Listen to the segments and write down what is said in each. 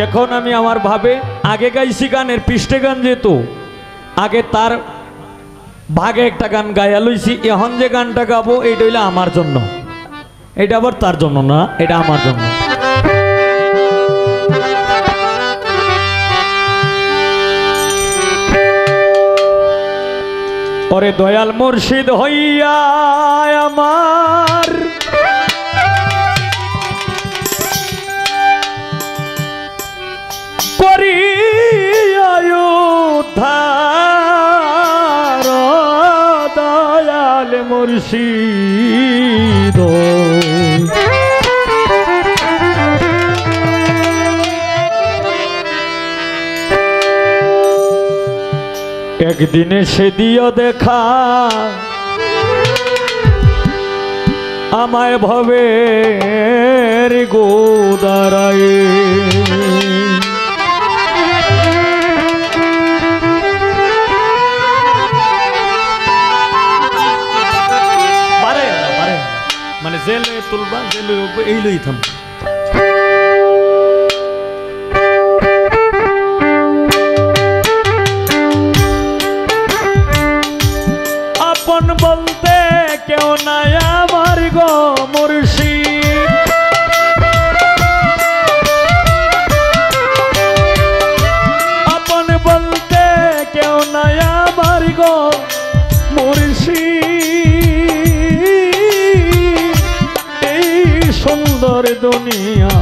এখন আমি আমার ভাবে আগে গাইছি গানের পৃষ্ঠে গান যেত আগে তার ভাগে একটা গান গায়া লইছি এখন যে গানটা গাবো এইটা হইলে আমার জন্য এটা আবার তার জন্য না এটা আমার জন্য ওরে দয়াল মুর্শিদ হইয়া আমার উদ্ধার দয়াল মুর্শিদ একদিনে সে দিও দেখা আমায় ভবের গোদারায় মানে জেলে তুলবা জেলে এই লই থাম আপন বলতে কেউ নাই আমার গো মুর্শিদ আপন বলতে কেউ নাই আমার গো মুর্শিদ এই সুন্দর দুনিয়া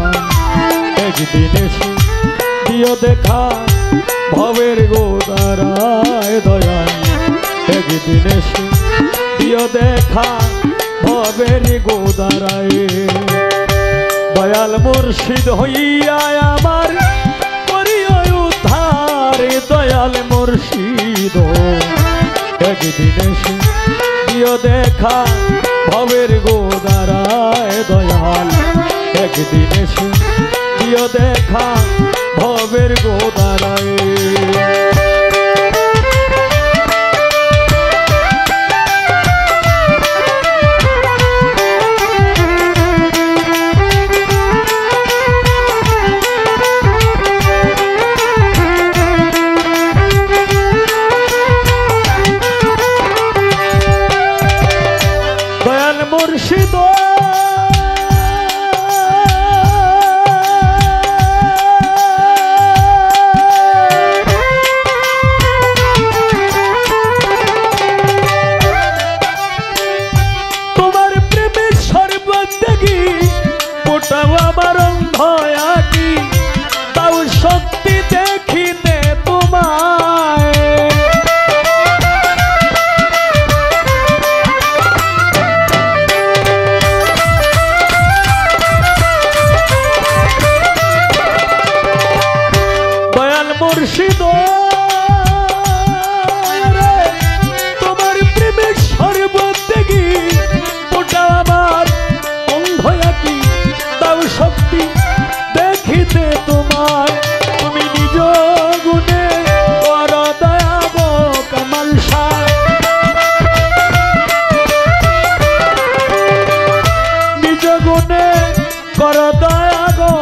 একদিন এসে দিও দেখা ভবের গোদারায় দয়াল একদিন এসে দিও দেখা ভবের গোদারায় দয়াল মুর্শিদ হইয়া আমার করিও উদ্ধার দয়াল মুর্শিদ একদিন এসে দিও দেখা ভবের গোদারায় দয়াল একদিন এসে দিও দেখা ভবের গোদারায় মুর্শিদ তোমার প্রেমের সর্বত্যাগী ওটাও আমার অন্ধ আঁকি তাও সত্যি দেখিতে তোমায় মুর্শিদ তোমার প্রেমের সর্বত্যাগী ওটা আমার অন্ধ আঁকি তাও শক্তি দেখিতে তোমার তুমি নিজ গুণে কর দয়া গো কামাল শাহ নিজ গুণে কর দয়া গো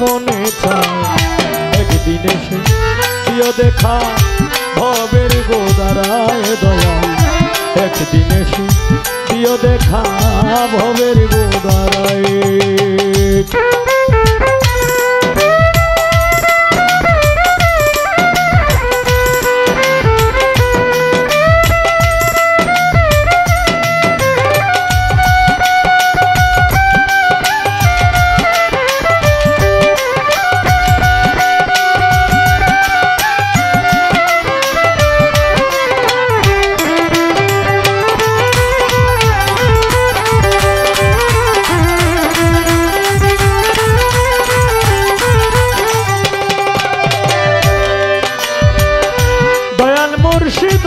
মনে চায় একদিন এসে দিও দেখা ভবের গোদারায় দয়াল একদিন এসে দিও দেখা ভবের গোদারায় মুর্শিদ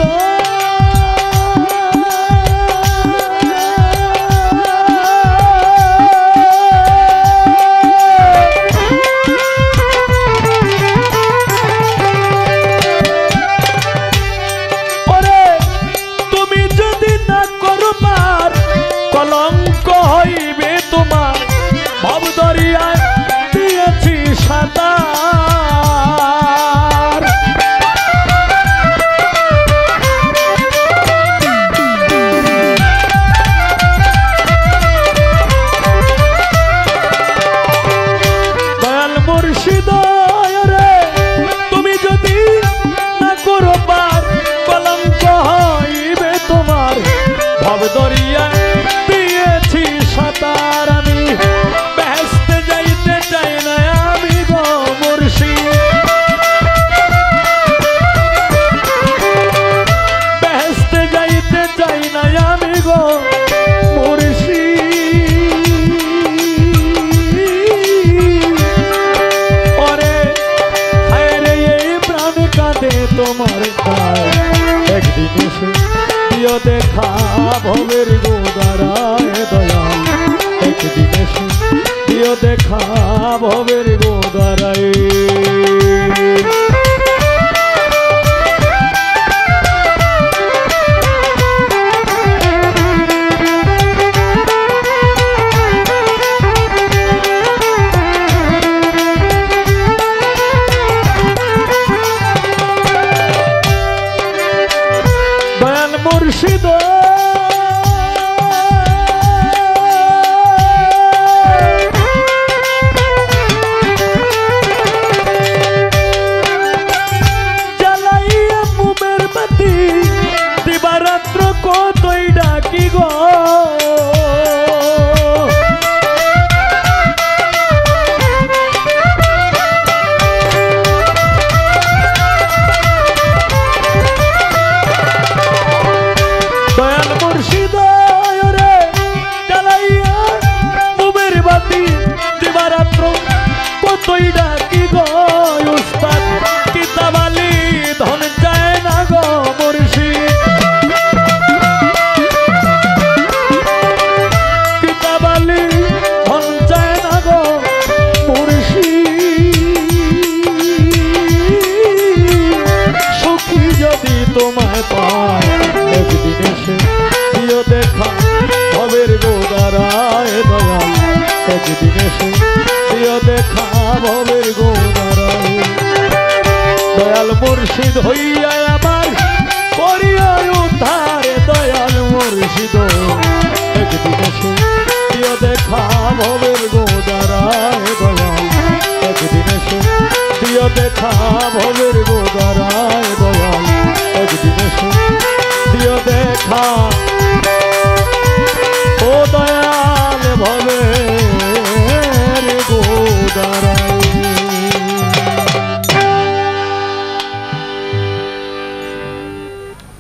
তোমার গায় একদিন এসে দিও দেখা ভবের গোদারায় দয়াল একদিন এসে দিও দেখা ভবের গোদারায় মুর্শিদ জ্বালাইয়া মুমের বাতি দিবারাত্র কতই ডাকি গো কতই ডাকি গো উস্তাদ কিতাবালি ধন চায় না গো মুর্শিদ কিতাবালি ধন চায় না গো মুর্শিদ সুখী যদি তোমায় পায় একদিন এসে দিও দেখা ভবের গোদারায় দয়াল একদিন এসে দিও দেখা ভবের গোদারায় দয়াল মুর্শিদ হইয়া আমার করিয়া উদ্ধার দয়াল মুর্শিদ একদিন এসে দিও দেখা ভবের গোদারায় দয়াল একদিন এসে দিও দেখা ভবের